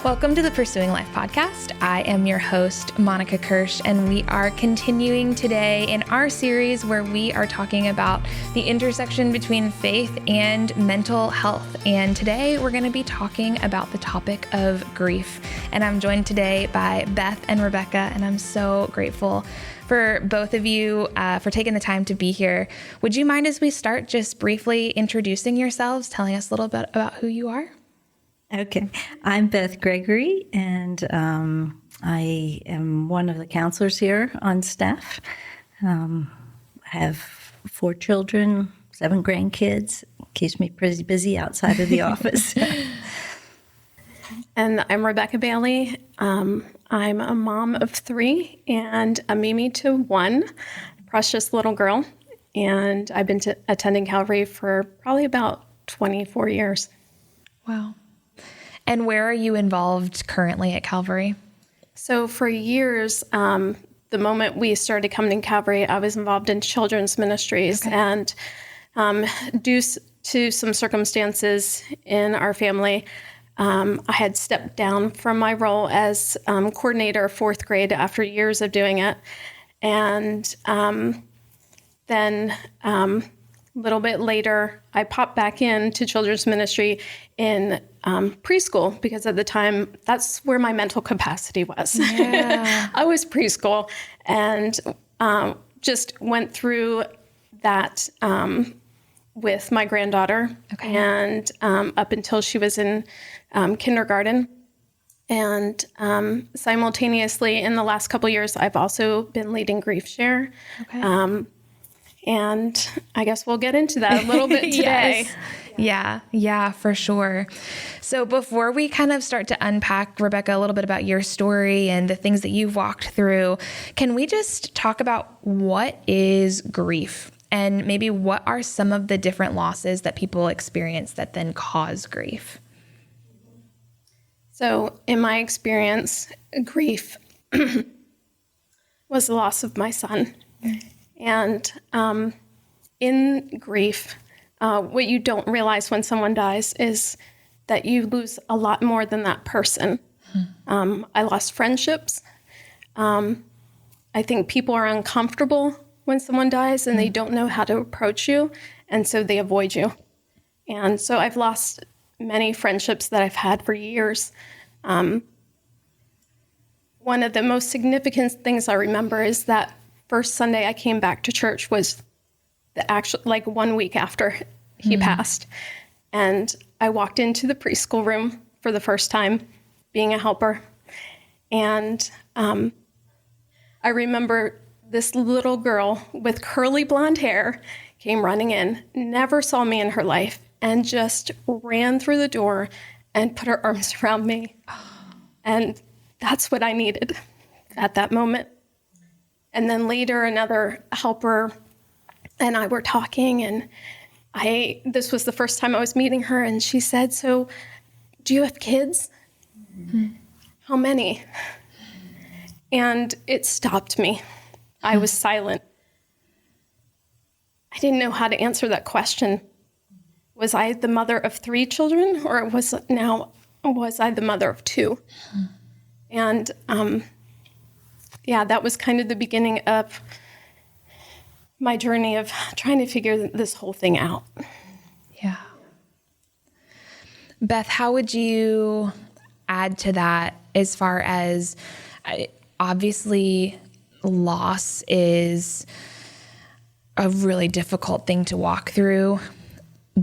Welcome to the Pursuing Life podcast. I am your host, Monica Kirsch, and we are continuing today in our series where we are talking about the intersection between faith and mental health. And today we're going to be talking about the topic of grief. And I'm joined today by Beth and Rebekah, and I'm so grateful for both of you for taking the time to be here. Would you mind, as we start, just briefly introducing yourselves, telling us a little bit about who you are? Okay. I'm Beth Gregory, and I am one of the counselors here on staff. I have 4 children, 7 grandkids. Keeps me pretty busy outside of the office. And I'm Rebekah Bailey. I'm a mom of 3 and a Mimi to 1, precious little girl. And I've been attending Calvary for probably about 24 years. Wow. And where are you involved currently at Calvary? So for years, the moment we started coming to Calvary, I was involved in children's ministries. Okay. And due to some circumstances in our family, I had stepped down from my role as coordinator of 4th grade after years of doing it. And then a little bit later, I popped back into children's ministry in preschool, because at the time, that's where my mental capacity was. Yeah. I was preschool and just went through that with my granddaughter. Okay. And up until she was in kindergarten. And simultaneously, in the last couple of years, I've also been leading GriefShare. Okay. And I guess we'll get into that a little bit today. Yes. Yeah, for sure. So before we kind of start to unpack, Rebekah, a little bit about your story and the things that you've walked through, can we just talk about what is grief? And maybe what are some of the different losses that people experience that then cause grief? So in my experience, grief was the loss of my son. And in grief, what you don't realize when someone dies is that you lose a lot more than that person. I lost friendships. I think people are uncomfortable when someone dies and they don't know how to approach you, and so they avoid you. And so I've lost many friendships that I've had for years. One of the most significant things I remember is that first Sunday I came back to church was the actual, 1 week after he passed. And I walked into the preschool room for the first time, being a helper. And I remember this little girl with curly blonde hair came running in, never saw me in her life, and just ran through the door and put her arms around me. And that's what I needed at that moment. And then later, another helper and I were talking, and this was the first time I was meeting her, and she said, "So, do you have kids?" Mm-hmm. "How many?" And it stopped me. I was silent. I didn't know how to answer that question. Was I the mother of 3 children, or was I the mother of 2? And that was kind of the beginning of my journey of trying to figure this whole thing out. Yeah. Beth, how would you add to that as far as, obviously, loss is a really difficult thing to walk through.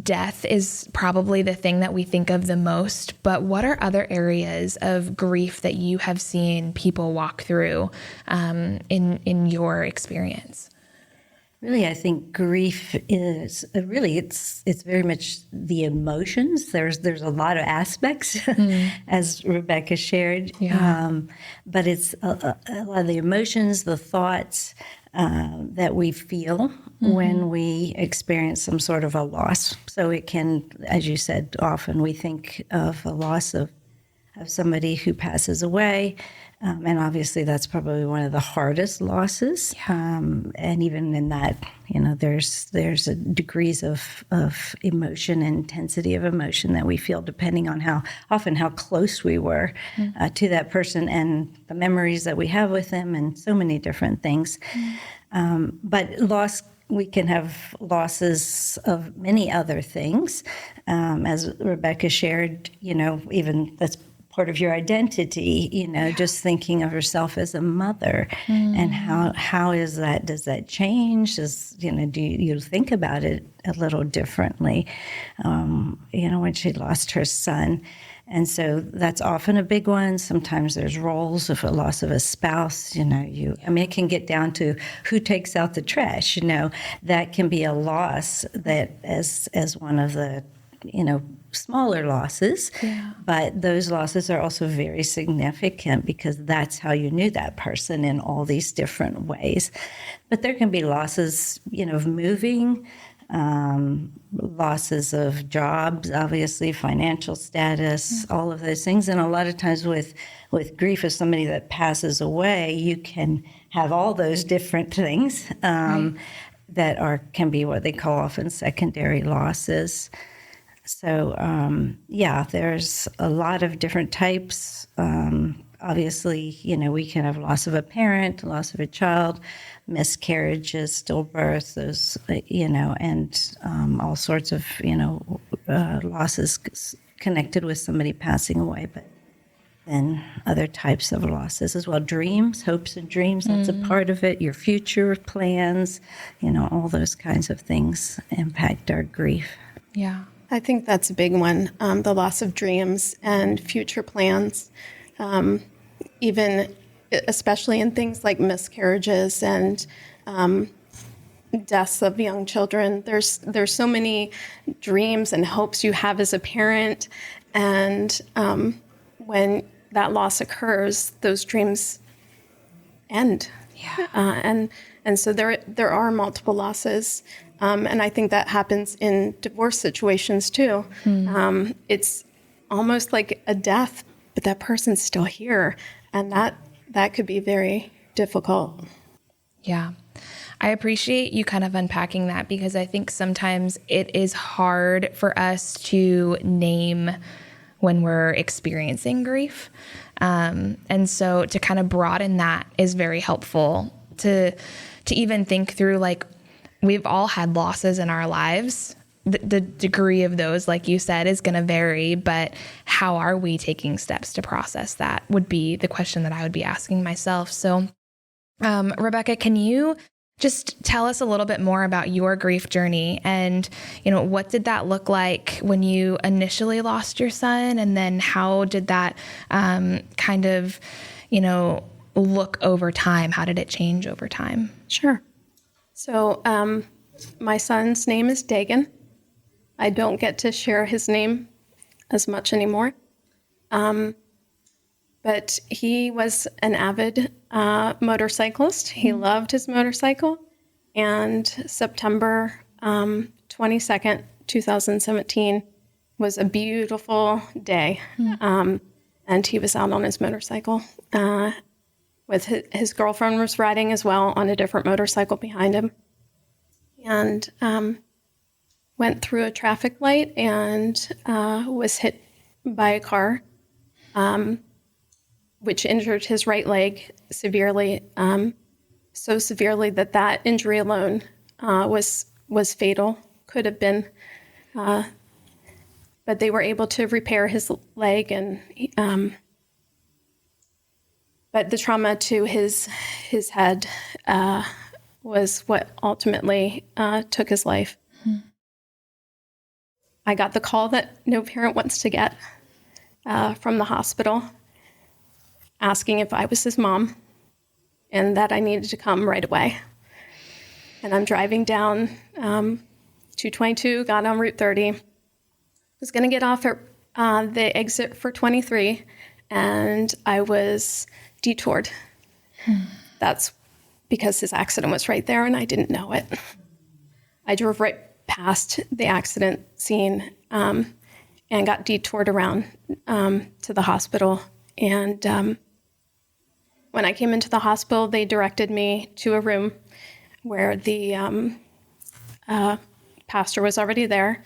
Death is probably the thing that we think of the most, but what are other areas of grief that you have seen people walk through in your experience? Really, I think grief is it's very much the emotions. There's a lot of aspects, as Rebekah shared, but it's a lot of the emotions, the thoughts that we feel when we experience some sort of a loss. So it can, as you said, often we think of a loss of of somebody who passes away. And obviously that's probably one of the hardest losses. And even in that, there's a degrees of emotion and intensity of emotion that we feel depending on how close we were to that person and the memories that we have with them and so many different things. But loss, we can have losses of many other things. As Rebekah shared, even that's part of your identity, just thinking of yourself as a mother and how is that, does that change? Do you think about it a little differently? When she lost her son. And so that's often a big one. Sometimes there's roles of a loss of a spouse, it can get down to who takes out the trash, that can be a loss that as one of the, smaller losses, but those losses are also very significant because that's how you knew that person in all these different ways. But there can be losses, of moving, losses of jobs, obviously financial status, all of those things. And a lot of times with grief of somebody that passes away, you can have all those different things that can be what they call often secondary losses. So, there's a lot of different types. Obviously, we can have loss of a parent, loss of a child, miscarriages, stillbirth, those, and all sorts of, losses connected with somebody passing away. But then other types of losses as well. Dreams, hopes and dreams, that's a part of it. Your future plans, all those kinds of things impact our grief. Yeah. I think that's a big one, the loss of dreams and future plans, even especially in things like miscarriages and deaths of young children. There's so many dreams and hopes you have as a parent, and when that loss occurs, those dreams end. Yeah. And so there are multiple losses. And I think that happens in divorce situations too. It's almost like a death, but that person's still here. And that could be very difficult. Yeah. I appreciate you kind of unpacking that because I think sometimes it is hard for us to name when we're experiencing grief. And so to kind of broaden that is very helpful to even think through, like, we've all had losses in our lives. The degree of those, like you said, is going to vary, but how are we taking steps to process that would be the question that I would be asking myself. So, Rebekah, can you just tell us a little bit more about your grief journey and, what did that look like when you initially lost your son? And then how did that kind of, look over time? How did it change over time? Sure. So my son's name is Dagan. I don't get to share his name as much anymore. But he was an avid motorcyclist. He loved his motorcycle. And September 22nd, 2017 was a beautiful day. And he was out on his motorcycle with his girlfriend was riding as well on a different motorcycle behind him. And went through a traffic light and was hit by a car, which injured his right leg severely, so severely that injury alone was fatal, could have been. But they were able to repair his leg, and but the trauma to his head was what ultimately took his life. I got the call that no parent wants to get from the hospital, asking if I was his mom and that I needed to come right away. And I'm driving down 222, got on Route 30, was going to get off at the exit for 23, and I was detoured. That's because his accident was right there and I didn't know it. I drove right past the accident scene, and and got detoured around to the hospital. And when I came into the hospital, they directed me to a room where the pastor was already there,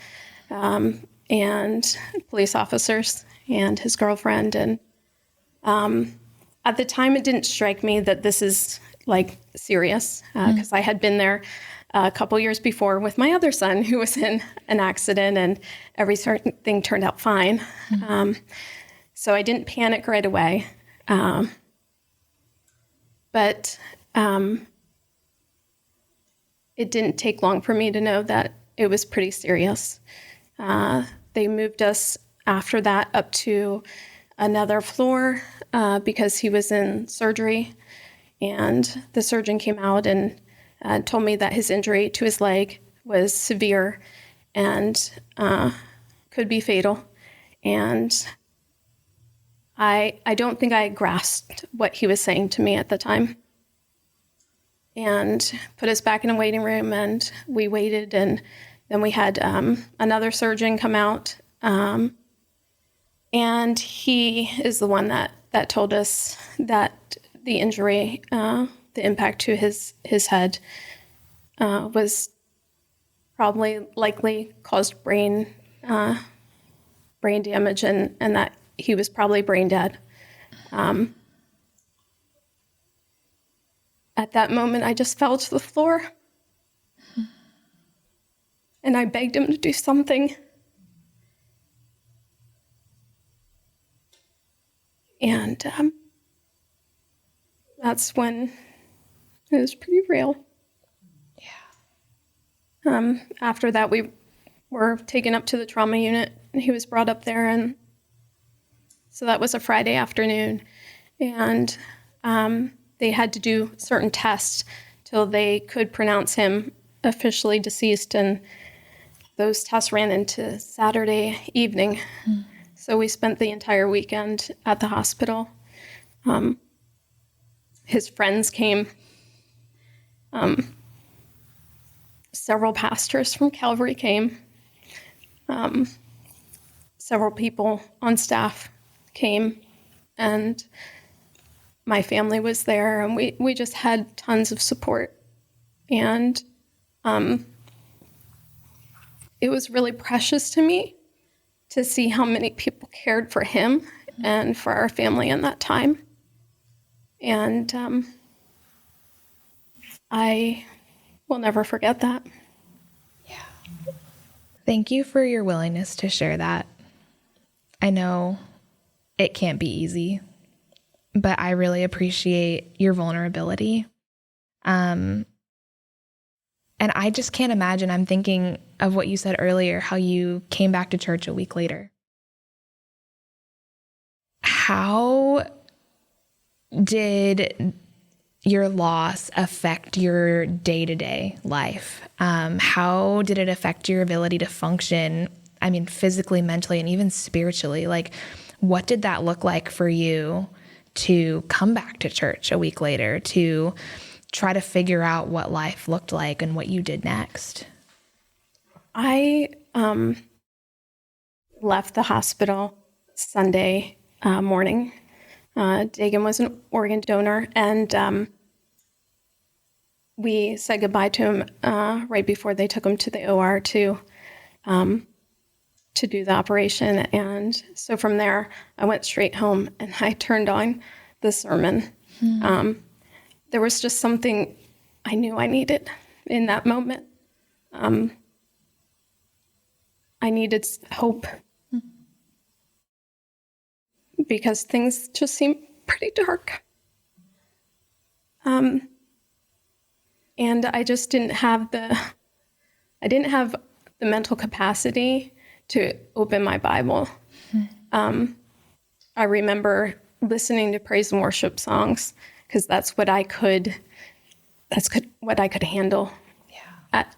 and police officers and his girlfriend. And at the time, it didn't strike me that this is like serious, because I had been there a couple years before with my other son who was in an accident, and everything turned out fine. So I didn't panic right away. But it didn't take long for me to know that it was pretty serious. They moved us after that up to another floor because he was in surgery. And the surgeon came out and told me that his injury to his leg was severe and could be fatal. And I don't think I grasped what he was saying to me at the time. And put us back in a waiting room, and we waited, and then we had another surgeon come out. And he is the one that told us that the injury, the impact to his head, was probably likely caused brain damage, and that he was probably brain dead. At that moment, I just fell to the floor, and I begged him to do something. And that's when it was pretty real. Yeah. After that, we were taken up to the trauma unit, and he was brought up there. And so that was a Friday afternoon. And they had to do certain tests till they could pronounce him officially deceased. And those tests ran into Saturday evening. So we spent the entire weekend at the hospital. His friends came. Several pastors from Calvary came. Several people on staff came, and my family was there, and we just had tons of support. And it was really precious to me to see how many people cared for him and for our family in that time. And I will never forget that. Yeah. Thank you for your willingness to share that. I know it can't be easy, but I really appreciate your vulnerability. And I just can't imagine. I'm thinking of what you said earlier, how you came back to church a week later. How did your loss affect your day-to-day life? How did it affect your ability to function? I mean, physically, mentally, and even spiritually. Like, what did that look like for you to come back to church a week later, to try to figure out what life looked like and what you did next? I left the hospital Sunday morning. Dagan was an organ donor, and we said goodbye to him right before they took him to the OR to do the operation. And so from there, I went straight home, and I turned on the sermon. There was just something I knew I needed in that moment. I needed hope because things just seemed pretty dark. And I just didn't have the mental capacity to open my Bible. I remember listening to praise and worship songs because that's what I could handle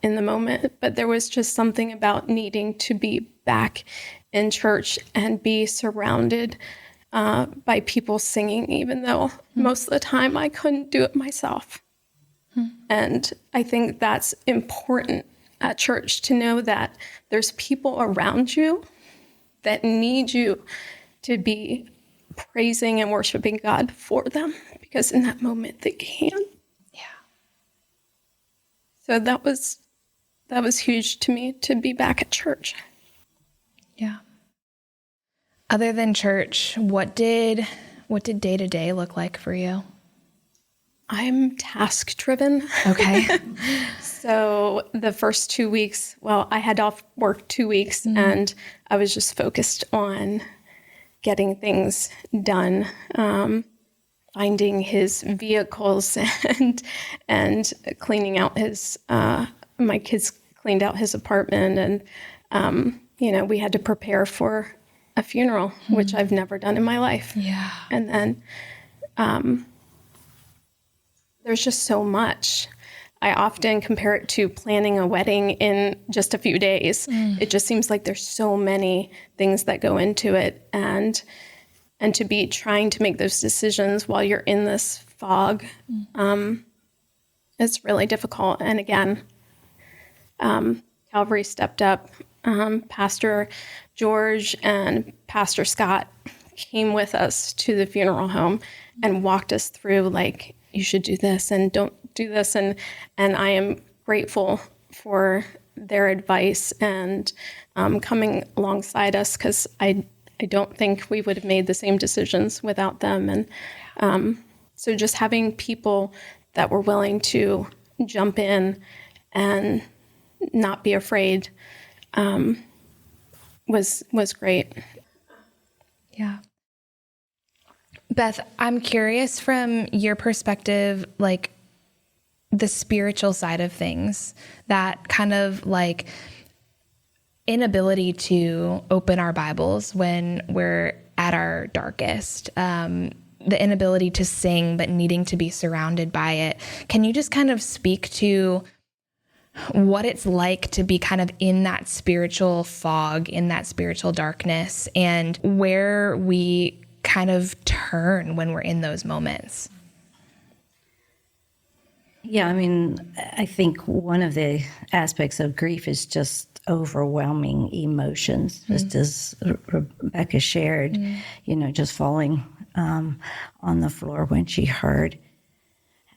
in the moment. But there was just something about needing to be back in church and be surrounded by people singing, even though most of the time I couldn't do it myself. And I think that's important at church, to know that there's people around you that need you to be praising and worshiping God for them, because in that moment they can't. Yeah. So that was huge to me, to be back at church. Yeah. Other than church, what did day to day look like for you? I'm task driven. Okay. So the first 2 weeks, well, I had off work 2 weeks, and I was just focused on getting things done, finding his vehicles and cleaning out his, my kids cleaned out his apartment, and, we had to prepare for a funeral, which I've never done in my life. Yeah. And then there's just so much. I often compare it to planning a wedding in just a few days. It just seems like there's so many things that go into it, and to be trying to make those decisions while you're in this fog, it's really difficult. And again, Calvary stepped up. Pastor George and Pastor Scott came with us to the funeral home and walked us through, like, you should do this and don't do this. And I am grateful for their advice and coming alongside us, because I don't think we would have made the same decisions without them. And so just having people that were willing to jump in and not be afraid was great. Yeah. Beth, I'm curious from your perspective, like the spiritual side of things, that kind of like inability to open our Bibles when we're at our darkest, the inability to sing, but needing to be surrounded by it. Can you just kind of speak to what it's like to be kind of in that spiritual fog, in that spiritual darkness, and where we kind of turn when we're in those moments? Yeah, I mean, I think one of the aspects of grief is just overwhelming emotions, just as Rebekah shared, just falling on the floor when she heard,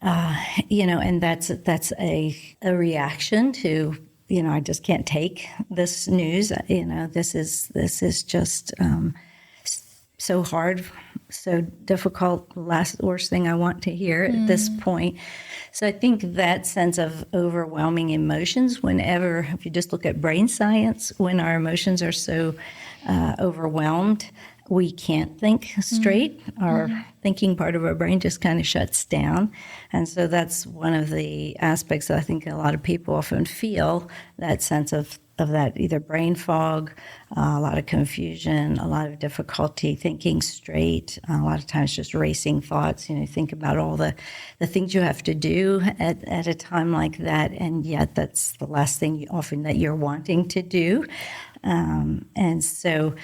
and that's a reaction to, I just can't take this news. This is just so hard, so difficult, worst thing I want to hear at this point. So I think that sense of overwhelming emotions, if you just look at brain science, when our emotions are so overwhelmed, we can't think straight. Our thinking part of our brain just kind of shuts down. And so that's one of the aspects that I think a lot of people often feel, that sense of that either brain fog, a lot of confusion, a lot of difficulty thinking straight, a lot of times just racing thoughts. Think about all the things you have to do at a time like that, and yet that's the last thing often that you're wanting to do. And so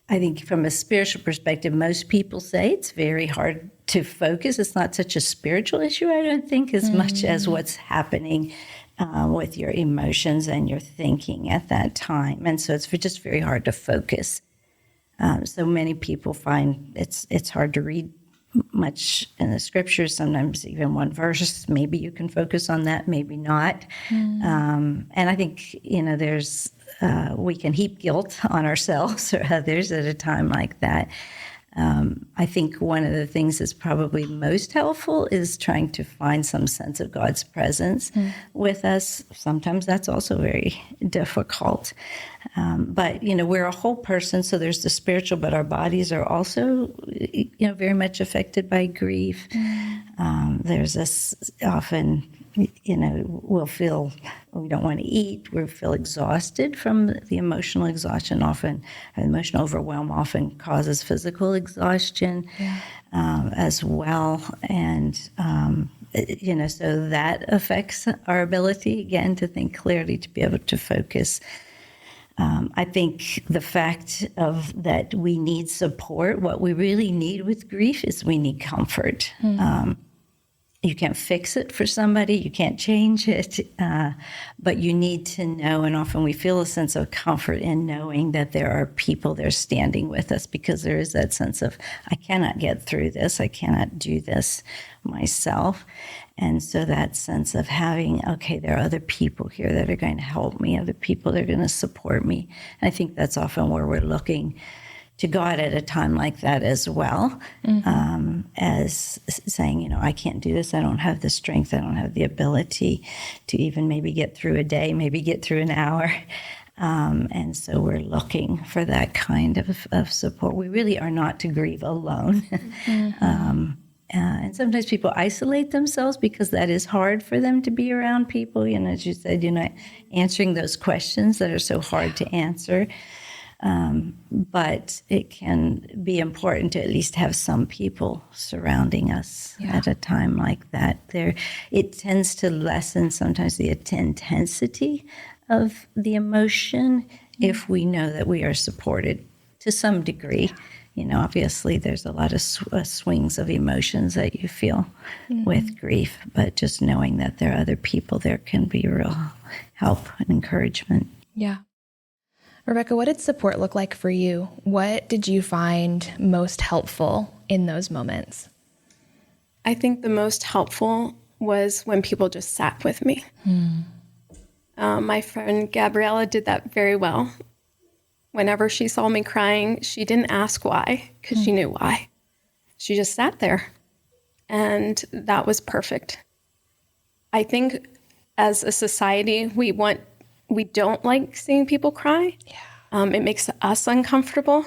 I think from a spiritual perspective, most people say it's very hard to focus. It's not such a spiritual issue, I don't think, as much as what's happening with your emotions and your thinking at that time. And so it's just very hard to focus. So many people find it's hard to read much in the scriptures, sometimes even one verse. Maybe you can focus on that, maybe not. And I think, there's we can heap guilt on ourselves or others at a time like that. I think one of the things that's probably most helpful is trying to find some sense of God's presence with us. Sometimes that's also very difficult. But, we're a whole person, so there's the spiritual, but our bodies are also, very much affected by grief. There's this often, we'll feel we don't want to eat. We'll feel exhausted from the emotional exhaustion. Often, emotional overwhelm often causes physical exhaustion as well. And, so that affects our ability, again, to think clearly, to be able to focus. I think the fact of that we need support, what we really need with grief is we need comfort. fix it for somebody, you can't change it, but you need to know, and often we feel a sense of comfort in knowing that there are people there standing with us, because there is that sense of, I cannot get through this, I cannot do this myself. And so that sense of having, okay, there are other people here that are going to help me, other people that are going to support me. And I think that's often where we're looking to God at a time like that as well, as saying, I can't do this. I don't have the strength. I don't have the ability to even maybe get through a day, maybe get through an hour. And so we're looking for that kind of support. We really are not to grieve alone. And sometimes people isolate themselves because that is hard for them to be around people. As you said, answering those questions that are so hard to answer. But it can be important to at least have some people surrounding us at a time like that. It tends to lessen sometimes the intensity of the emotion if we know that we are supported to some degree. Obviously there's a lot of swings of emotions that you feel with grief, but just knowing that there are other people there can be real help and encouragement. Yeah. Rebekah, what did support look like for you? What did you find most helpful in those moments? I think the most helpful was when people just sat with me. My friend Gabriella did that very well. Whenever she saw me crying, she didn't ask why, because she knew why. She just sat there, and that was perfect. I think as a society, we don't like seeing people cry. Yeah. It makes us uncomfortable.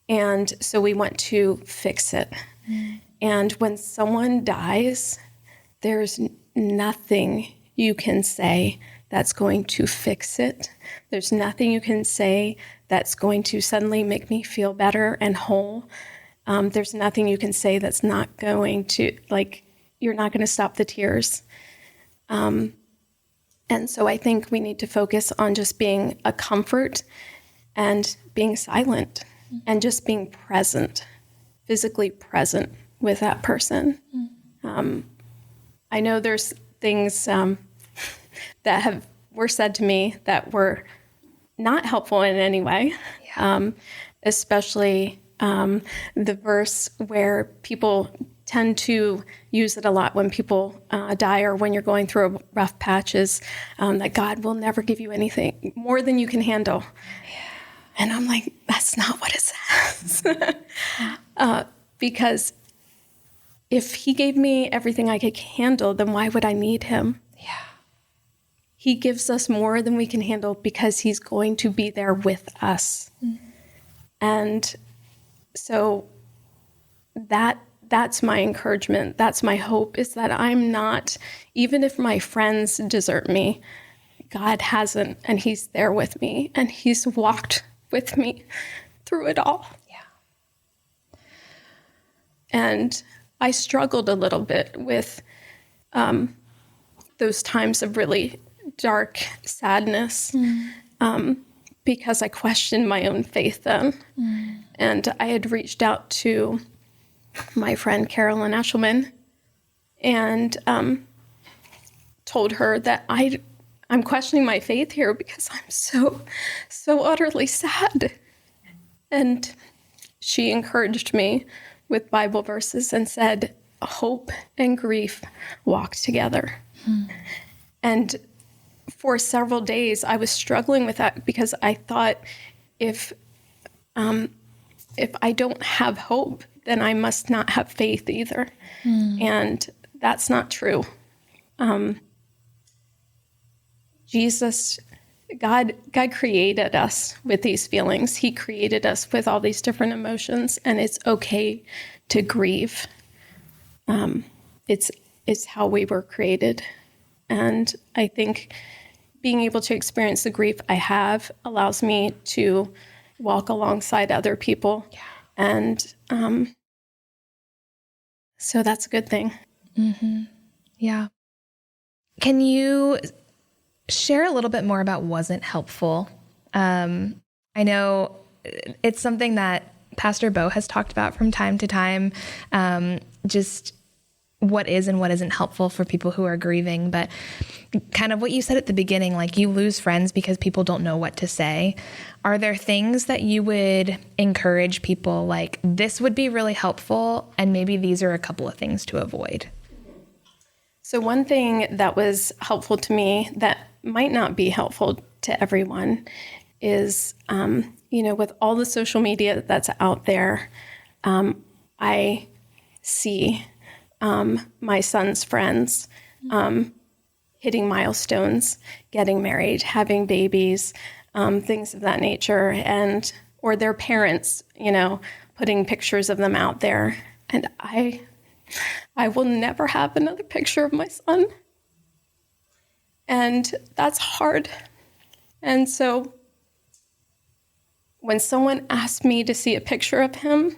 And so we want to fix it. And when someone dies, there's nothing you can say that's going to fix it. There's nothing you can say that's going to suddenly make me feel better and whole. There's nothing you can say that's not going to, you're not going to stop the tears. And so I think we need to focus on just being a comfort and being silent and just being present, physically present with that person. I know there's things that were said to me that were not helpful in any way, especially the verse where people tend to use it a lot when people die or when you're going through a rough patch is that God will never give you anything more than you can handle. Yeah. And I'm like, that's not what it says. Because if he gave me everything I could handle, then why would I need him? Yeah. He gives us more than we can handle because he's going to be there with us. And so that's my encouragement. That's my hope, is that I'm not, even if my friends desert me, God hasn't, and he's there with me, and he's walked with me through it all. Yeah. And I struggled a little bit with those times of really dark sadness because I questioned my own faith then. And I had reached out to my friend Carolyn Eshelman and told her that I'm questioning my faith here because I'm so utterly sad. And she encouraged me with Bible verses and said, hope and grief walk together. And for several days, I was struggling with that because I thought if I don't have hope, then I must not have faith either. And that's not true. God created us with these feelings. He created us with all these different emotions, and it's okay to grieve. It's how we were created. And I think being able to experience the grief I have allows me to walk alongside other people. Yeah. And so that's a good thing. Yeah. Can you share a little bit more about wasn't helpful? I know it's something that Pastor Bo has talked about from time to time, just what is and what isn't helpful for people who are grieving. But kind of what you said at the beginning, like you lose friends because people don't know what to say. Are there things that you would encourage people, like this would be really helpful, and maybe these are a couple of things to avoid? So one thing that was helpful to me that might not be helpful to everyone is, with all the social media that's out there, I see my son's friends hitting milestones, getting married, having babies, things of that nature, or their parents, putting pictures of them out there. And I will never have another picture of my son. And that's hard. And so when someone asks me to see a picture of him,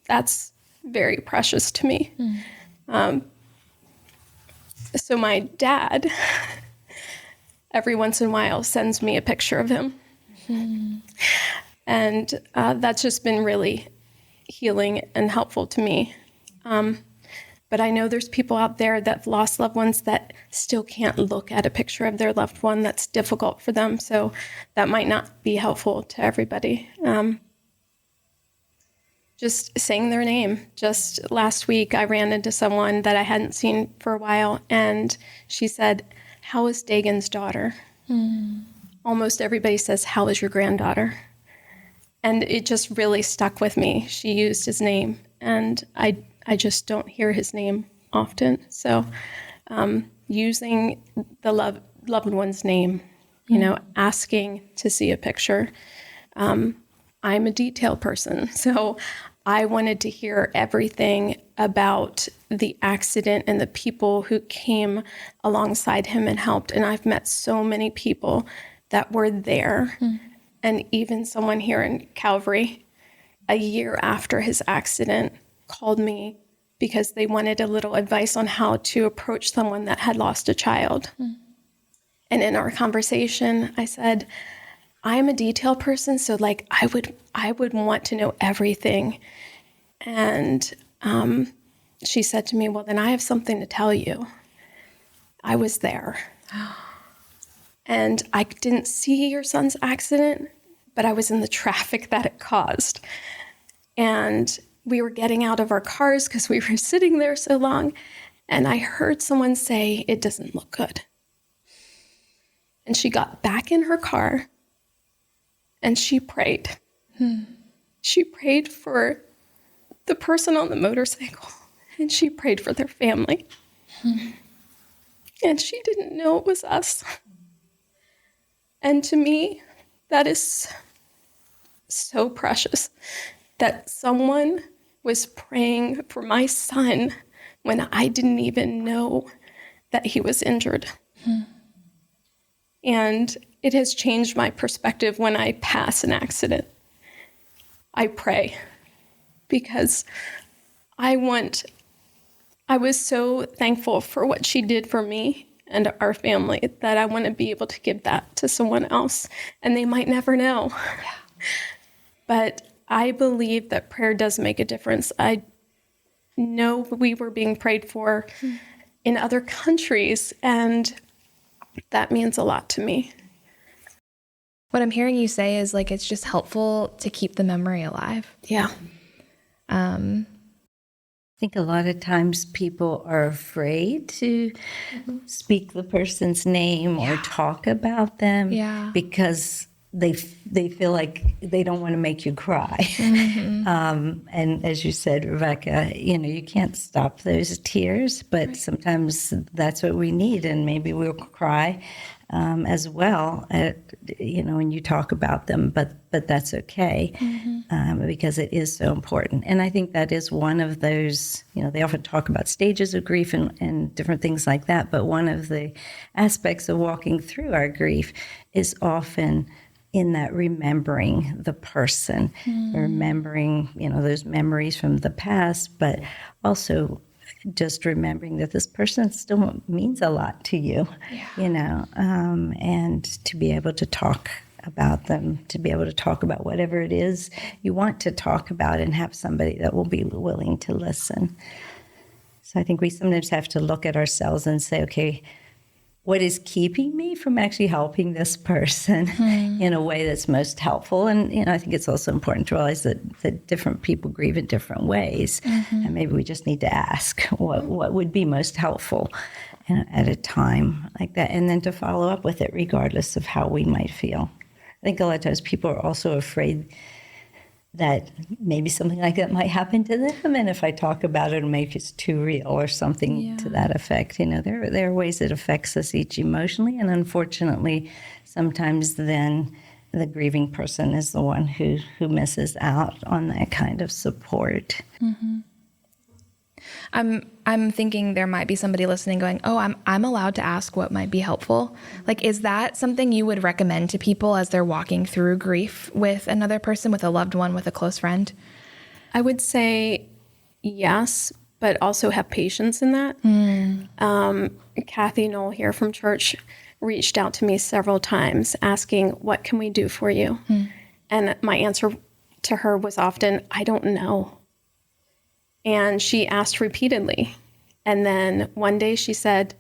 that's very precious to me. So my dad, every once in a while, sends me a picture of him. And that's just been really healing and helpful to me. But I know there's people out there that have lost loved ones that still can't look at a picture of their loved one. That's difficult for them. So that might not be helpful to everybody. Just saying their name. Just last week, I ran into someone that I hadn't seen for a while, and she said, "How is Dagan's daughter?" Almost everybody says, "How is your granddaughter?" And it just really stuck with me. She used his name, and I just don't hear his name often. So using the loved one's name, asking to see a picture. I'm a detail person, so I wanted to hear everything about the accident and the people who came alongside him and helped. And I've met so many people that were there. And even someone here in Calvary, a year after his accident, called me because they wanted a little advice on how to approach someone that had lost a child. And in our conversation, I said, I'm a detail person, so I would want to know everything. And she said to me, well, then I have something to tell you. I was there. And I didn't see your son's accident, but I was in the traffic that it caused. And we were getting out of our cars because we were sitting there so long. And I heard someone say, it doesn't look good. And she got back in her car and she prayed. She prayed for the person on the motorcycle, and she prayed for their family. And she didn't know it was us. And to me, that is so precious that someone was praying for my son when I didn't even know that he was injured. And it has changed my perspective when I pass an accident. I pray because I was so thankful for what she did for me and our family that I want to be able to give that to someone else. And they might never know. But I believe that prayer does make a difference. I know we were being prayed for in other countries, and that means a lot to me. What I'm hearing you say is it's just helpful to keep the memory alive. Yeah. I think a lot of times people are afraid to speak the person's name or talk about them because they feel like they don't want to make you cry. And as you said, Rebekah, you can't stop those tears, but sometimes that's what we need, and maybe we'll cry as well, when you talk about them, but that's okay, because it is so important. And I think that is one of those, they often talk about stages of grief and different things like that, but one of the aspects of walking through our grief is often in that remembering the person, remembering, those memories from the past, but also just remembering that this person still means a lot to you, and to be able to talk about them, to be able to talk about whatever it is you want to talk about and have somebody that will be willing to listen. So I think we sometimes have to look at ourselves and say, okay, what is keeping me from actually helping this person in a way that's most helpful? And I think it's also important to realize that different people grieve in different ways. And maybe we just need to ask what would be most helpful at a time like that, and then to follow up with it regardless of how we might feel. I think a lot of times people are also afraid that maybe something like that might happen to them, and if I talk about it, maybe it's too real or something to that effect. There are ways it affects us each emotionally, and unfortunately, sometimes then the grieving person is the one who misses out on that kind of support. I'm thinking there might be somebody listening going, oh, I'm allowed to ask what might be helpful. Like, is that something you would recommend to people as they're walking through grief with another person, with a loved one, with a close friend? I would say yes, but also have patience in that. Kathy Knoll here from church reached out to me several times asking, what can we do for you? And my answer to her was often, I don't know. And she asked repeatedly. And then one day she said,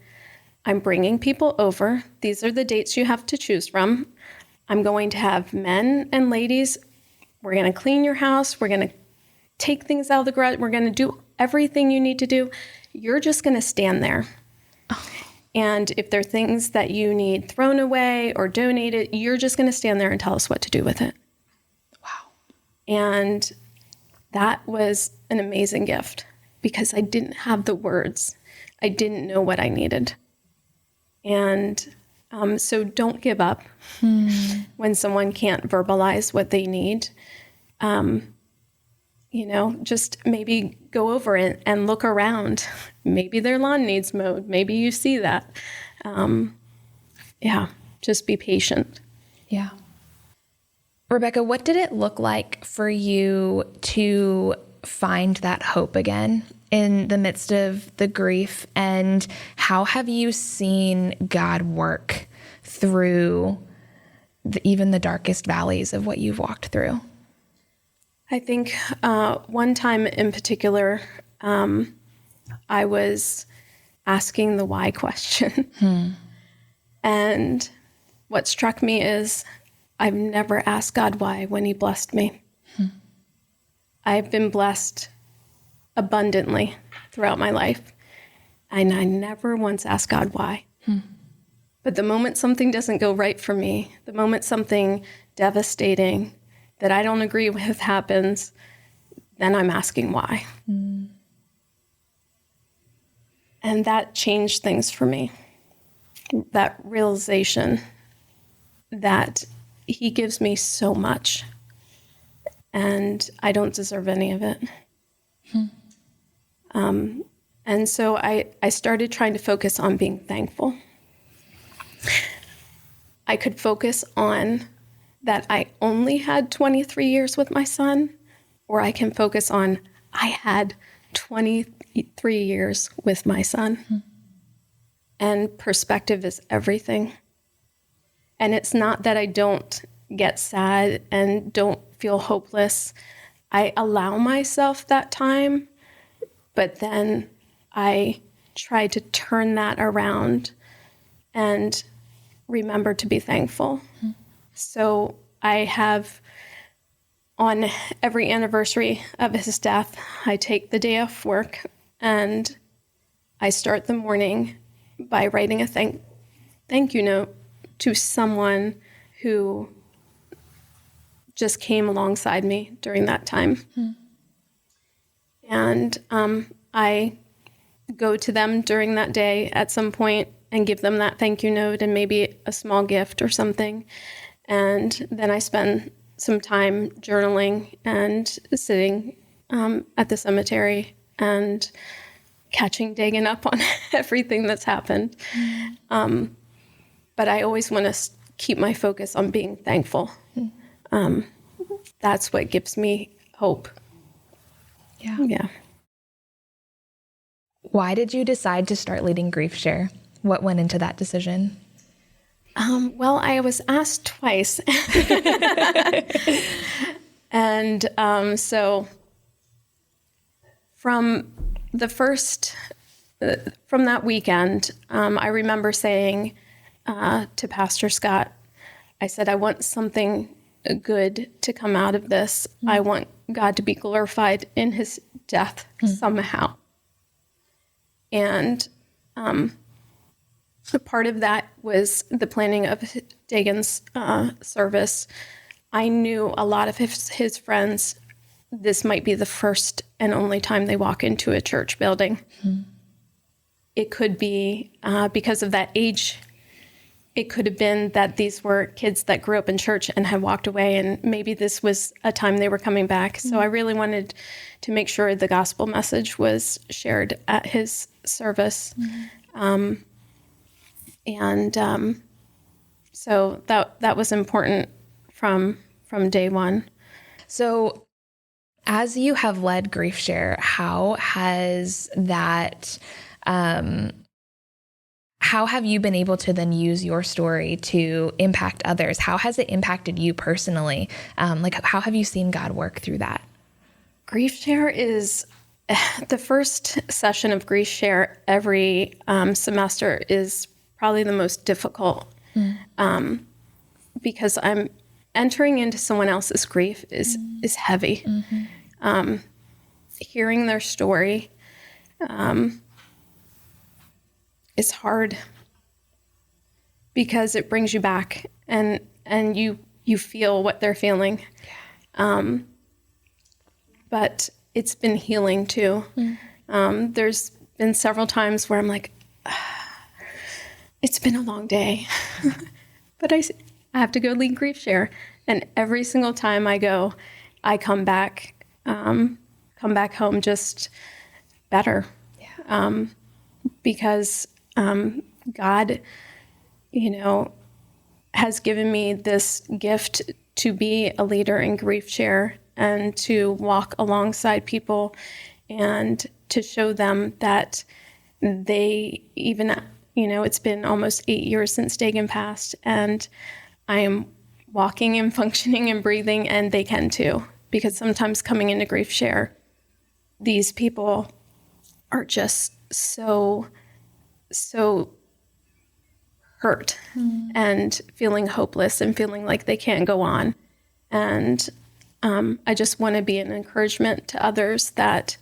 I'm bringing people over. These are the dates you have to choose from. I'm going to have men and ladies. We're going to clean your house. We're going to take things out of the garage. We're going to do everything you need to do. You're just going to stand there. And if there are things that you need thrown away or donated, you're just going to stand there and tell us what to do with it. Wow. And that was an amazing gift because I didn't have the words. I didn't know what I needed. And so don't give up when someone can't verbalize what they need. Just maybe go over it and look around. Maybe their lawn needs mowed. Maybe you see that. Just be patient. Yeah. Rebekah, what did it look like for you to find that hope again in the midst of the grief? And how have you seen God work through even the darkest valleys of what you've walked through? I think one time in particular, I was asking the why question. And what struck me is I've never asked God why when he blessed me. I've been blessed abundantly throughout my life, and I never once asked God why. But the moment something doesn't go right for me, the moment something devastating that I don't agree with happens, then I'm asking why. And that changed things for me. That realization that he gives me so much, and I don't deserve any of it. And so I started trying to focus on being thankful. I could focus on that I only had 23 years with my son, or I can focus on I had 23 years with my son. And perspective is everything. And it's not that I don't get sad and don't feel hopeless. I allow myself that time, but then I try to turn that around and remember to be thankful. So I have, on every anniversary of his death, I take the day off work and I start the morning by writing a thank you note to someone who just came alongside me during that time. And I go to them during that day at some point and give them that thank you note and maybe a small gift or something. And then I spend some time journaling and sitting at the cemetery and catching Dagan up on everything that's happened. But I always want to keep my focus on being thankful. That's what gives me hope. Yeah. Why did you decide to start leading GriefShare? What went into that decision? Well, I was asked twice. And so from the first from that weekend, I remember saying to Pastor Scott, I said, I want something good to come out of this. I want God to be glorified in his death somehow. And a part of that was the planning of Dagan's service. I knew a lot of his friends, this might be the first and only time they walk into a church building. It could be because of that age. It could have been that these were kids that grew up in church and had walked away, and maybe this was a time they were coming back. So I really wanted to make sure the gospel message was shared at his service. So that was important from day one. So as you have led GriefShare, how has that, how have you been able to then use your story to impact others? How has it impacted you personally? How have you seen God work through that? GriefShare is the first session of GriefShare every semester is probably the most difficult because I'm entering into someone else's grief is heavy. Hearing their story is hard because it brings you back and you feel what they're feeling. But it's been healing too. There's been several times where I'm like, it's been a long day, but I have to go lead GriefShare. And every single time I go, I come back home just better. Because God, has given me this gift to be a leader in GriefShare and to walk alongside people and to show them that they even, it's been almost 8 years since Dagan passed, and I am walking and functioning and breathing, and they can too. Because sometimes coming into GriefShare, these people are just so hurt and feeling hopeless and feeling like they can't go on. And I just want to be an encouragement to others that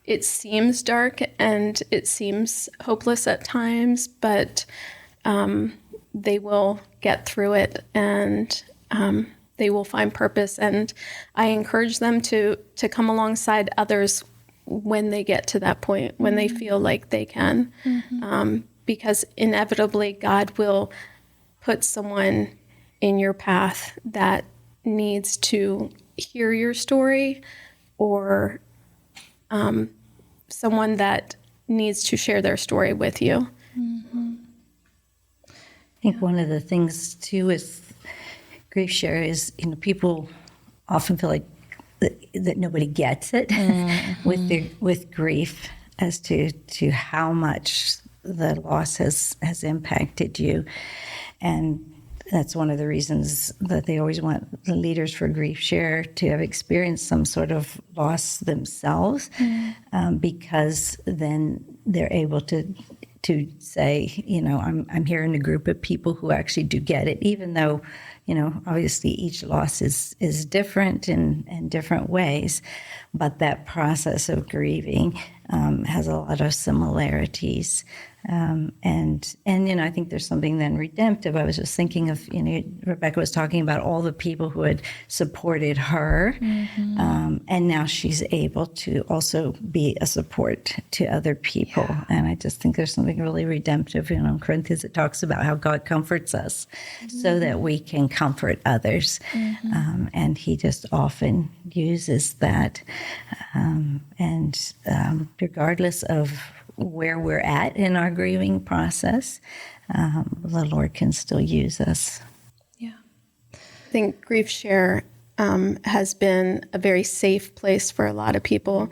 it seems dark and it seems hopeless at times, but they will get through it and they will find purpose. And I encourage them to come alongside others when they get to that point, when they feel like they can. Because inevitably God will put someone in your path that needs to hear your story, or someone that needs to share their story with you. I think one of the things too with GriefShare is, people often feel like that nobody gets it with grief as to how much the loss has impacted you. And that's one of the reasons that they always want the leaders for GriefShare to have experienced some sort of loss themselves, because then they're able to say, I'm here in a group of people who actually do get it, even though, obviously each loss is different in different ways, but that process of grieving has a lot of similarities. And I think there's something then redemptive. I was just thinking of, Rebekah was talking about all the people who had supported her, and now she's able to also be a support to other people. Yeah. And I just think there's something really redemptive. In Corinthians, it talks about how God comforts us so that we can comfort others. And he just often uses that. And regardless of where we're at in our grieving process, the Lord can still use us. Yeah. I think GriefShare has been a very safe place for a lot of people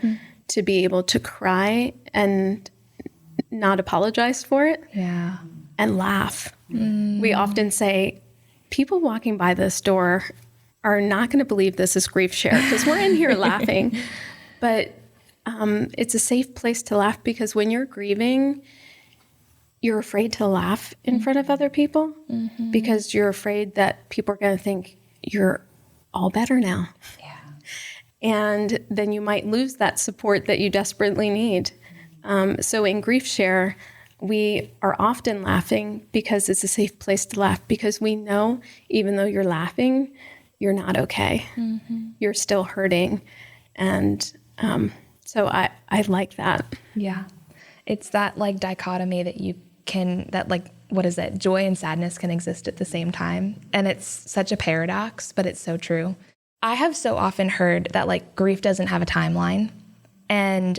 to be able to cry and not apologize for it. Yeah. And laugh. We often say, people walking by this door are not going to believe this is GriefShare because we're in here laughing. But it's a safe place to laugh, because when you're grieving, you're afraid to laugh in front of other people because you're afraid that people are going to think you're all better now. Yeah. And then you might lose that support that you desperately need. So in GriefShare, we are often laughing because it's a safe place to laugh, because we know even though you're laughing, you're not okay. You're still hurting. And so I like that. Yeah. It's that like dichotomy that what is it? Joy and sadness can exist at the same time. And it's such a paradox, but it's so true. I have so often heard that like grief doesn't have a timeline. And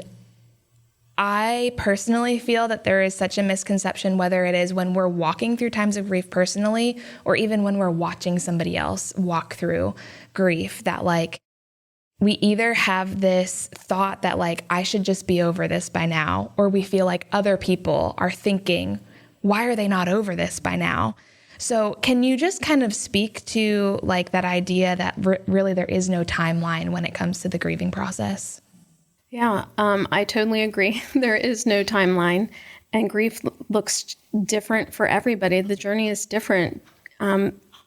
I personally feel that there is such a misconception, whether it is when we're walking through times of grief personally, or even when we're watching somebody else walk through grief, that like we either have this thought that like, I should just be over this by now, or we feel like other people are thinking, why are they not over this by now? So can you just kind of speak to like that idea that really there is no timeline when it comes to the grieving process? Yeah, I totally agree. There is no timeline, and grief looks different for everybody. The journey is different.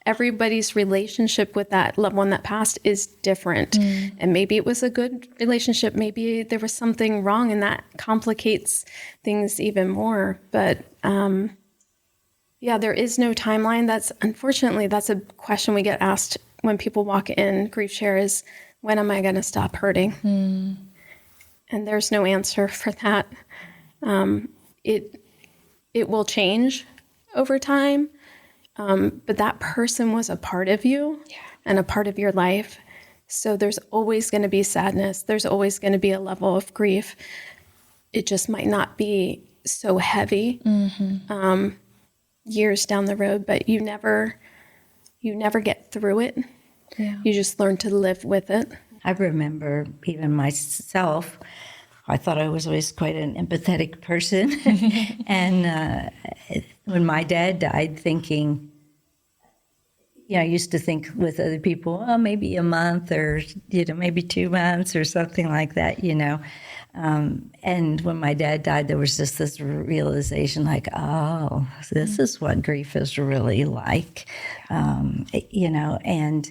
Everybody's relationship with that loved one that passed is different. And maybe it was a good relationship. Maybe there was something wrong, and that complicates things even more. But yeah, there is no timeline. Unfortunately, that's a question we get asked when people walk in GriefShare is, when am I going to stop hurting? And there's no answer for that. It will change over time. But that person was a part of you and a part of your life. So there's always going to be sadness. There's always going to be a level of grief. It just might not be so heavy years down the road, but you never get through it. Yeah. You just learn to live with it. I remember even myself, I thought I was always quite an empathetic person. And when my dad died, thinking, I used to think with other people, maybe a month or, maybe 2 months or something like that, And when my dad died, there was just this realization like, oh, this is what grief is really like, And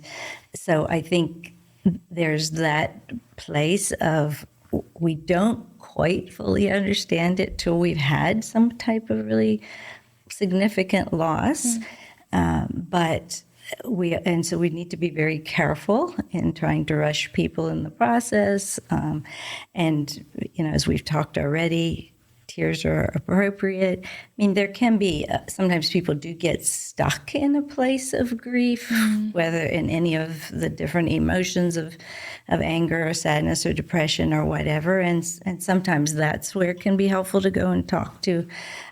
so I think there's that place of we don't quite fully understand it till we've had some type of really significant loss. So we need to be very careful in trying to rush people in the process. And, as we've talked already, tears are appropriate. I mean, there can be, sometimes people do get stuck in a place of grief, whether in any of the different emotions of anger or sadness or depression or whatever. And sometimes that's where it can be helpful to go and talk to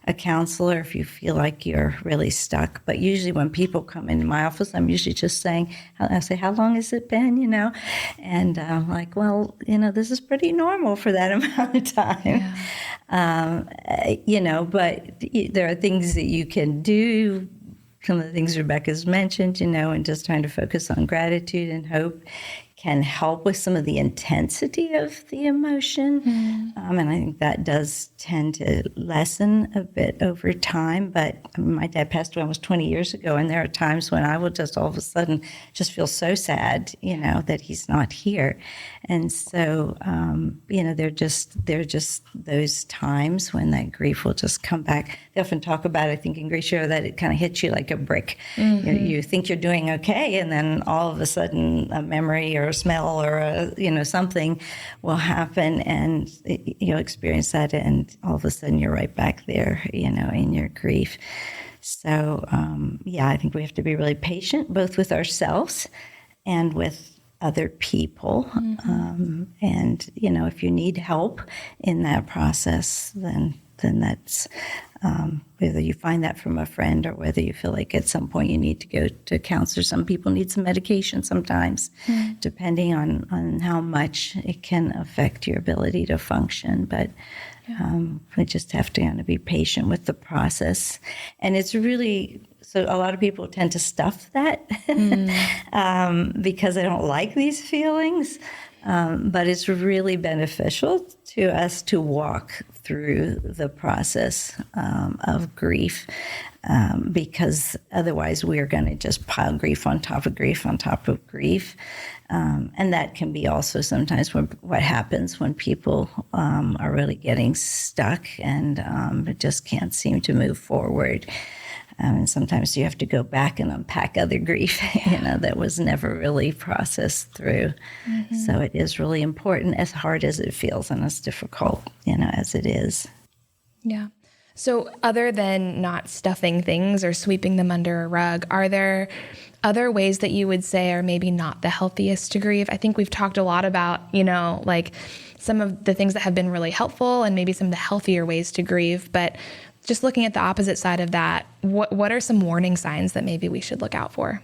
a counselor if you feel like you're really stuck. But usually when people come into my office, I'm usually just saying, I say, how long has it been, And I'm like, well, this is pretty normal for that amount of time. Yeah. But there are things that you can do. Some of the things Rebekah's mentioned, and just trying to focus on gratitude and hope can help with some of the intensity of the emotion. And I think that does tend to lessen a bit over time. But my dad passed away almost 20 years ago, and there are times when I will just all of a sudden just feel so sad, that he's not here. And so, they're just those times when that grief will just come back. They often talk about, I think in GriefShare, that it kind of hits you like a brick. You think you're doing okay, and then all of a sudden a memory or a smell or something will happen, and you'll experience that, and all of a sudden you're right back there, in your grief. So, I think we have to be really patient, both with ourselves and with other people. And, if you need help in that process, then that's whether you find that from a friend or whether you feel like at some point you need to go to a counselor. Some people need some medication sometimes, depending on how much it can affect your ability to function. But we just have to kind of be patient with the process. And it's really, so a lot of people tend to stuff that because they don't like these feelings. But it's really beneficial to us to walk through the process of grief, because otherwise we are going to just pile grief on top of grief on top of grief. And that can be also sometimes what happens when people are really getting stuck and just can't seem to move forward. And sometimes you have to go back and unpack other grief, that was never really processed through. Mm-hmm. So it is really important, as hard as it feels and as difficult, as it is. Yeah. So other than not stuffing things or sweeping them under a rug, are there other ways that you would say are maybe not the healthiest to grieve? I think we've talked a lot about, like some of the things that have been really helpful and maybe some of the healthier ways to grieve, but just looking at the opposite side of that, what are some warning signs that maybe we should look out for?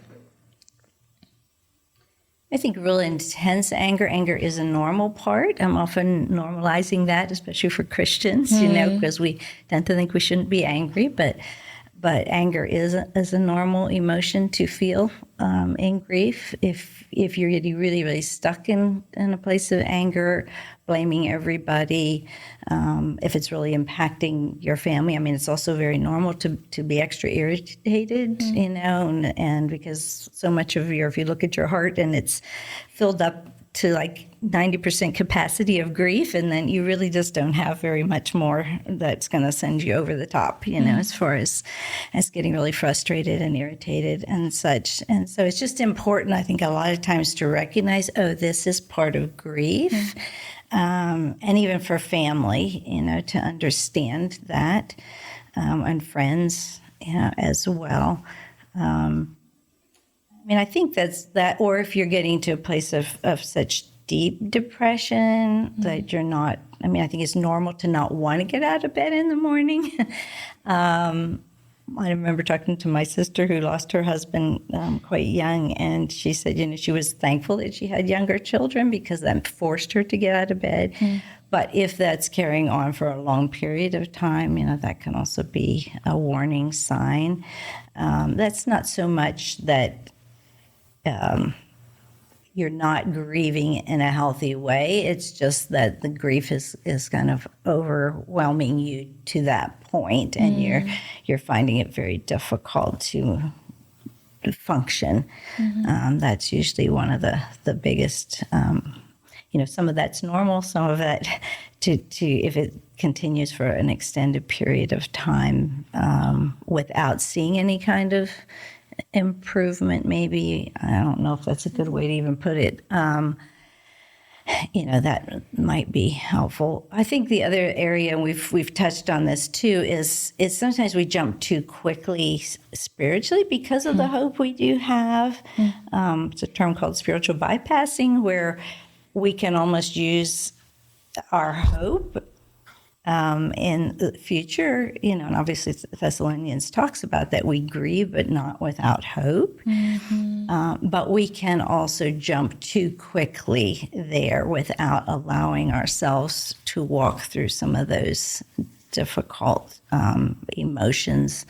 I think real intense anger. Anger is a normal part. I'm often normalizing that, especially for Christians, because we tend to think we shouldn't be angry, but anger is a normal emotion to feel in grief. If you're really, really stuck in a place of anger, blaming everybody, if it's really impacting your family. It's also very normal to be extra irritated, and because so much of if you look at your heart and it's filled up to like 90% capacity of grief, and then you really just don't have very much more that's going to send you over the top, as far as getting really frustrated and irritated and such. And so it's just important, I think, a lot of times to recognize, this is part of grief. And even for family, to understand that, and friends, as well. I think that's that, or if you're getting to a place of such deep depression that you're not, I think it's normal to not want to get out of bed in the morning. I remember talking to my sister who lost her husband quite young, and she said, she was thankful that she had younger children because that forced her to get out of bed. But if that's carrying on for a long period of time, that can also be a warning sign. That's not so much that you're not grieving in a healthy way. It's just that the grief is kind of overwhelming you to that point, and you're finding it very difficult to function. That's usually one of the biggest. Some of that's normal. Some of that, to if it continues for an extended period of time without seeing any kind of improvement, maybe, I don't know if that's a good way to even put it, that might be helpful. I think the other area, and we've touched on this too, is sometimes we jump too quickly spiritually because of the hope we do have. It's a term called spiritual bypassing, where we can almost use our hope in the future, and obviously Thessalonians talks about that we grieve, but not without hope. But we can also jump too quickly there without allowing ourselves to walk through some of those difficult emotions,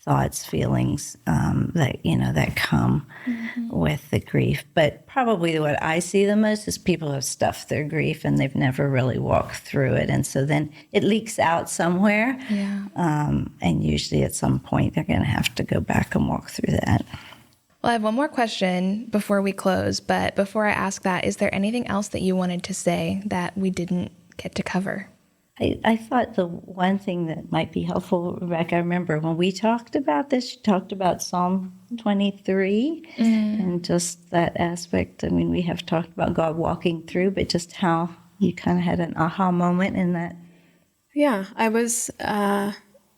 thoughts, feelings that come with the grief. But probably what I see the most is people have stuffed their grief and they've never really walked through it. And so then it leaks out somewhere. And usually at some point they're going to have to go back and walk through that. Well, I have one more question before we close. But before I ask that, is there anything else that you wanted to say that we didn't get to cover? I thought the one thing that might be helpful, Rebekah, I remember when we talked about this, you talked about Psalm 23 and just that aspect. We have talked about God walking through, but just how you kind of had an aha moment in that. Yeah, I was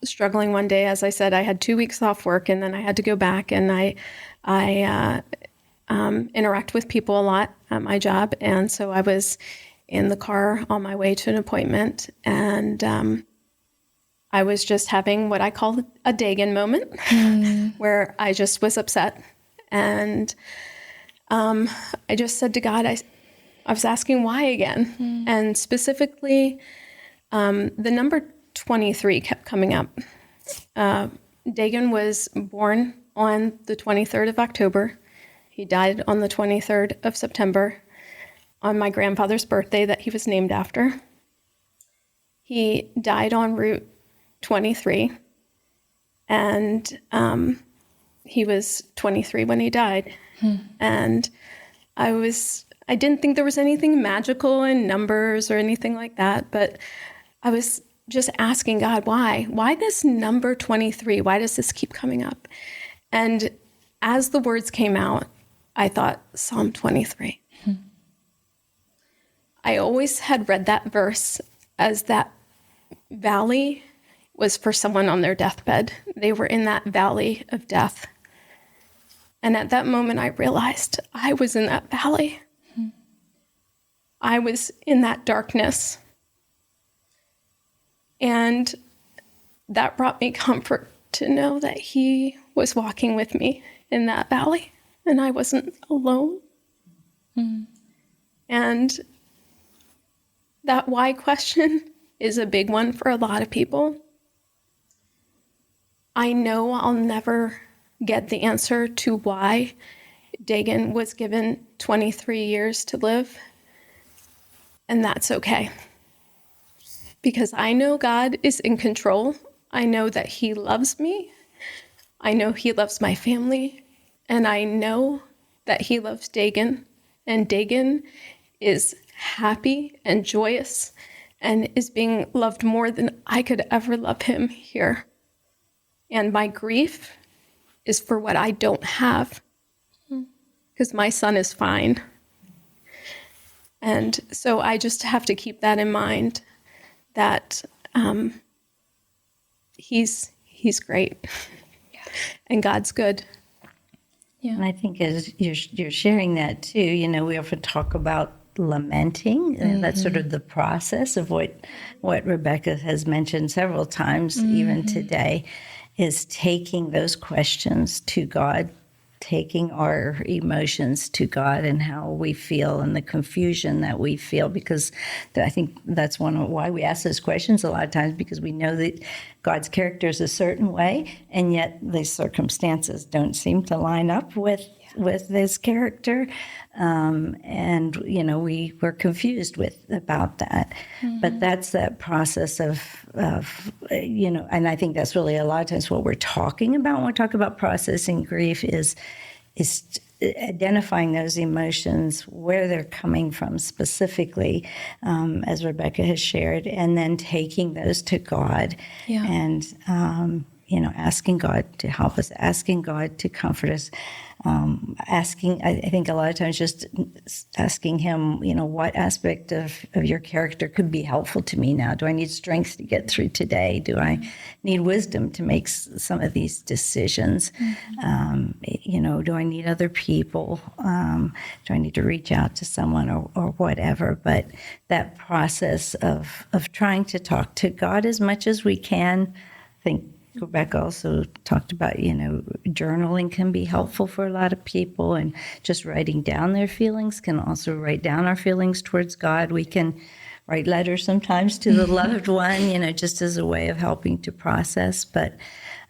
struggling one day. As I said, I had 2 weeks off work, and then I had to go back, and I interact with people a lot at my job, and so I was in the car on my way to an appointment, and I was just having what I call a Dagan moment, where I just was upset, and I just said to God, I was asking why again, and specifically, the number 23 kept coming up. Dagan was born on the 23rd of October. He died on the 23rd of September. on my grandfather's birthday that he was named after. He died on Route 23, and he was 23 when he died. And I didn't think there was anything magical in numbers or anything like that, but I was just asking God, why? Why this number 23? Why does this keep coming up? And as the words came out, I thought, Psalm 23. I always had read that verse as that valley was for someone on their deathbed. They were in that valley of death. And at that moment, I realized I was in that valley. I was in that darkness. And that brought me comfort to know that he was walking with me in that valley, and I wasn't alone. And that why question is a big one for a lot of people. I know I'll never get the answer to why Dagan was given 23 years to live, and that's okay. Because I know God is in control. I know that he loves me. I know he loves my family. And I know that he loves Dagan. And Dagan is happy and joyous and is being loved more than I could ever love him here. And my grief is for what I don't have. Because my son is fine. And so I just have to keep that in mind, that he's great, and God's good. Yeah. And I think as you're sharing that too, you know, we often talk about lamenting, and that's sort of the process of what Rebekah has mentioned several times, even today, is taking those questions to God, taking our emotions to God and how we feel and the confusion that we feel, because I think that's one of why we ask those questions a lot of times, because we know that God's character is a certain way, and yet the circumstances don't seem to line up with his character. And, you know, we're confused about that. But that's that process of, you know, and I think that's really a lot of times what we're talking about when we talk about processing grief is identifying those emotions, where they're coming from specifically, as Rebekah has shared, and then taking those to God and, you know, asking God to help us, asking God to comfort us, I think a lot of times just asking him, you know, what aspect of your character could be helpful to me now? Do I need strength to get through today? Do I need wisdom to make some of these decisions? You know, do I need other people? Do I need to reach out to someone or whatever? But that process of trying to talk to God as much as we can, I think Rebekah also talked about, you know, journaling can be helpful for a lot of people, and just writing down their feelings can also write down our feelings towards God. We can write letters sometimes to the loved one, you know, just as a way of helping to process. But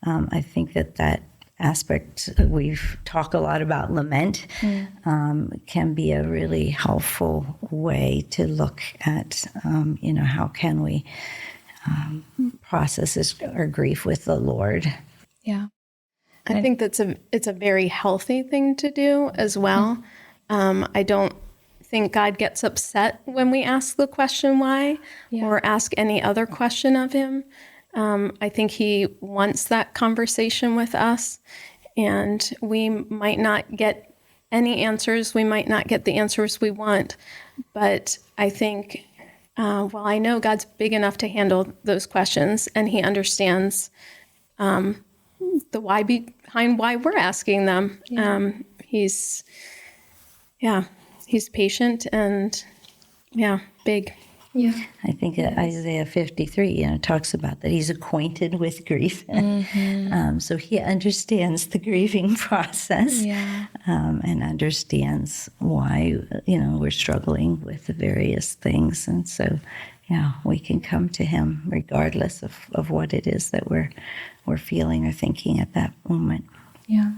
I think that aspect, we've talked a lot about lament, can be a really helpful way to look at, you know, how can we process our grief with the Lord. Yeah. I think it's a very healthy thing to do as well. I don't think God gets upset when we ask the question why or ask any other question of him. I think he wants that conversation with us, and we might not get any answers. We might not get the answers we want, but I think well, I know God's big enough to handle those questions, and he understands the why behind why we're asking them. He's patient and big. Yeah, I think Isaiah 53, you know, talks about that he's acquainted with grief, so he understands the grieving process, and understands why, you know, we're struggling with the various things, and so we can come to him regardless of what it is that we're feeling or thinking at that moment. Yeah,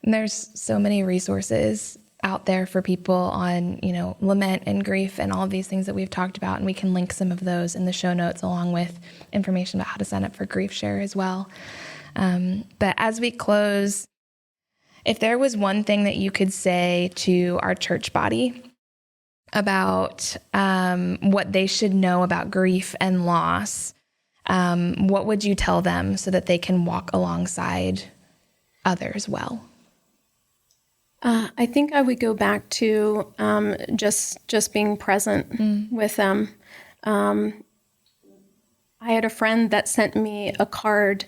and there's so many resources out there for people on, lament and grief and all of these things that we've talked about. And we can link some of those in the show notes along with information about how to sign up for GriefShare as well. But as we close, if there was one thing that you could say to our church body about what they should know about grief and loss, what would you tell them so that they can walk alongside others well? I think I would go back to just being present with them. I had a friend that sent me a card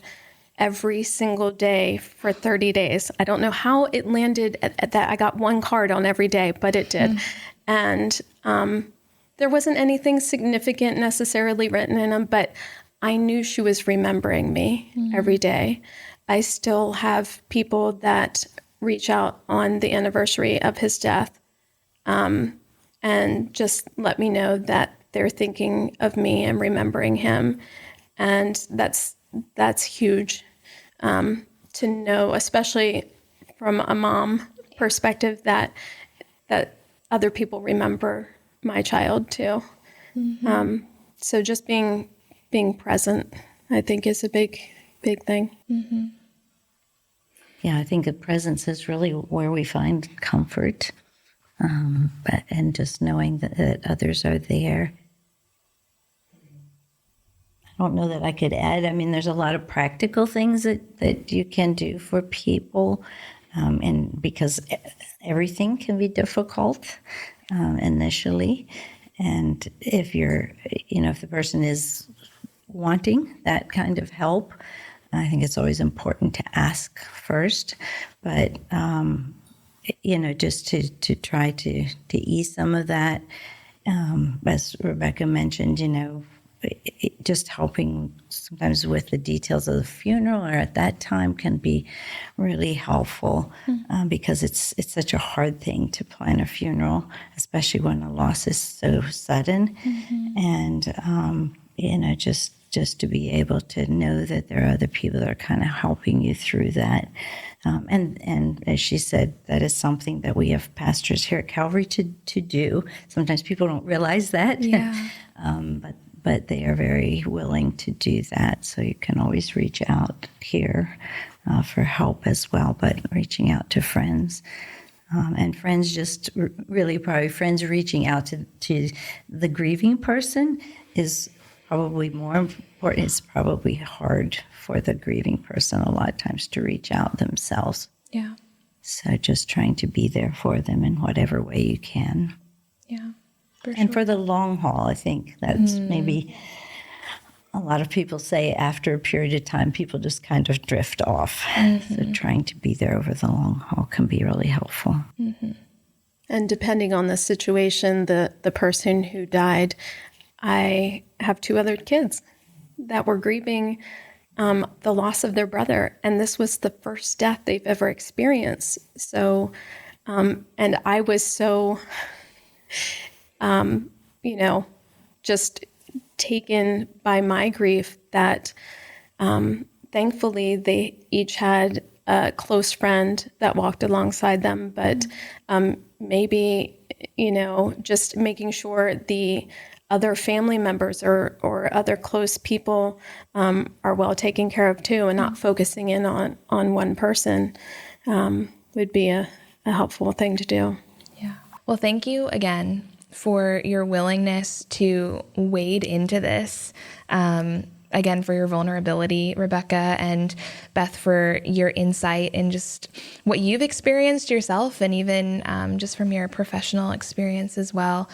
every single day for 30 days. I don't know how it landed at that. I got one card on every day, but it did. And there wasn't anything significant necessarily written in them, but I knew she was remembering me every day. I still have people that reach out on the anniversary of his death and just let me know that they're thinking of me and remembering him. And that's huge to know, especially from a mom perspective, that other people remember my child too. So just being present, I think, is a big thing. Yeah, I think the presence is really where we find comfort, and just knowing that others are there. I don't know that I could add. I mean, there's a lot of practical things that you can do for people, and because everything can be difficult initially. And if if the person is wanting that kind of help, I think it's always important to ask first, but, just to try to ease some of that. As Rebekah mentioned, just helping sometimes with the details of the funeral or at that time can be really helpful, because it's such a hard thing to plan a funeral, especially when a loss is so sudden. And, just to be able to know that there are other people that are kind of helping you through that. And as she said, that is something that we have pastors here at Calvary to do. Sometimes people don't realize that, but they are very willing to do that. So you can always reach out here for help as well, but reaching out to friends. And friends probably friends reaching out to the grieving person is probably more important. It's probably hard for the grieving person a lot of times to reach out themselves. Yeah. So just trying to be there for them in whatever way you can. Yeah. And for the long haul, I think that's maybe a lot of people say after a period of time, people just kind of drift off. So trying to be there over the long haul can be really helpful. And depending on the situation, the person who died, I have 2 other kids that were grieving the loss of their brother, and this was the first death they've ever experienced. So, and I was so, just taken by my grief that thankfully they each had a close friend that walked alongside them, but maybe, just making sure the other family members or other close people are well taken care of too, and not focusing in on one person would be a helpful thing to do. Yeah. Well, thank you again for your willingness to wade into this. Again, for your vulnerability, Rebekah, and Beth, for your insight and just what you've experienced yourself, and even just from your professional experience as well.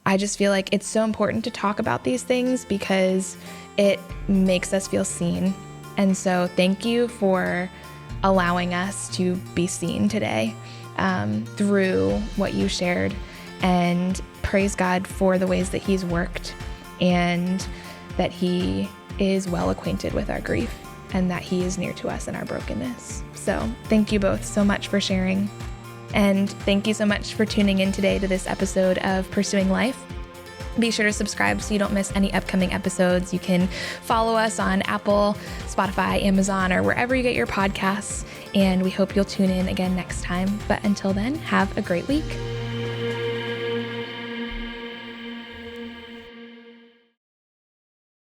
I just feel like it's so important to talk about these things because it makes us feel seen. And so thank you for allowing us to be seen today through what you shared, and praise God for the ways that He's worked and that He is well acquainted with our grief and that He is near to us in our brokenness. So thank you both so much for sharing. And thank you so much for tuning in today to this episode of Pursuing Life. Be sure to subscribe so you don't miss any upcoming episodes. You can follow us on Apple, Spotify, Amazon, or wherever you get your podcasts. and we hope you'll tune in again next time. But until then, have a great week.